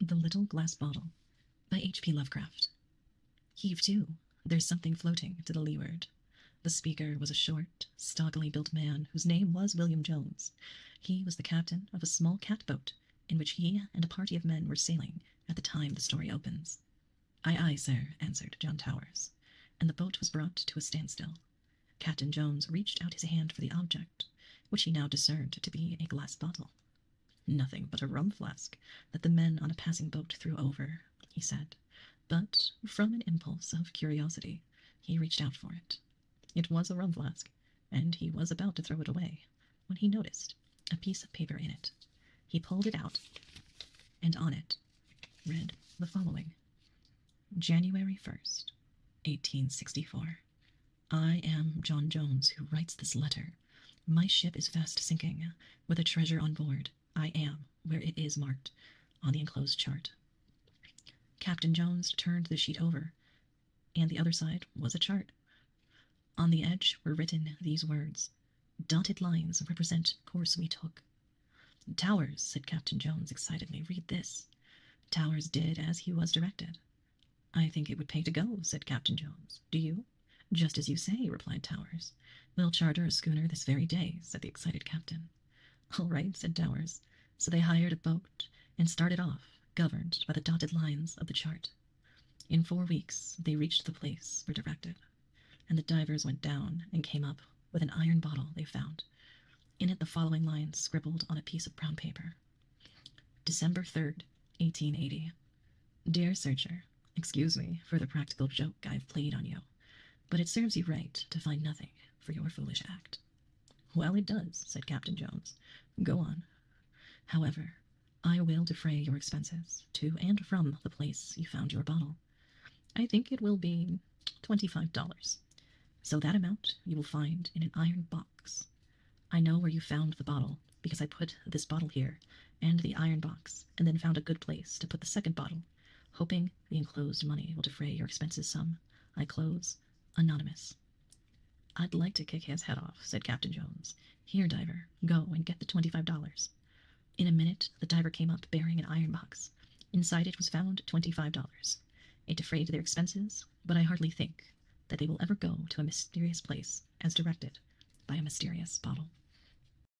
The Little Glass Bottle by H.P. Lovecraft. Heave to, there's something floating to the leeward. The speaker was a short, stockily built man whose name was William Jones. He was the captain of a small catboat in which he and a party of men were sailing at the time the story opens. Aye, aye, sir, answered John Towers, and the boat was brought to a standstill. Captain Jones reached out his hand for the object, which he now discerned to be a glass bottle. Nothing but a rum flask that the men on a passing boat threw over, he said, but from an impulse of curiosity he reached out for it. It was a rum flask, and he was about to throw it away when he noticed a piece of paper in it. He pulled it out, and on it read the following: January 1st, 1864. I am John Jones, who writes this letter. My ship is fast sinking, with a treasure on board. I am where it is marked on the enclosed chart. Captain Jones turned the sheet over, and the other side was a chart. On the edge were written these words: dotted lines represent course we took. Towers, said Captain Jones excitedly, read this. Towers did as he was directed. I think it would pay to go, said Captain Jones. Do you? Just as you say, replied Towers. We'll charter a schooner this very day, said the excited captain. All right, said Towers. So they hired a boat and started off, governed by the dotted lines of the chart. In 4 weeks they reached the place where directed, and the divers went down and came up with an iron bottle they found. In it the following lines scribbled on a piece of brown paper: December 3rd, 1880. Dear Searcher, excuse me for the practical joke I've played on you, but it serves you right to find nothing for your foolish act. Well, it does, said Captain Jones. Go on. However, I will defray your expenses to and from the place you found your bottle. I think it will be $25. So that amount you will find in an iron box. I know where you found the bottle, because I put this bottle here and the iron box, and then found a good place to put the second bottle, hoping the enclosed money will defray your expenses some. I close, Anonymous. I'd like to kick his head off, said Captain Jones. Here, diver, go and get the $25. In a minute, the diver came up bearing an iron box. Inside it was found $25. It defrayed their expenses, but I hardly think that they will ever go to a mysterious place as directed by a mysterious bottle.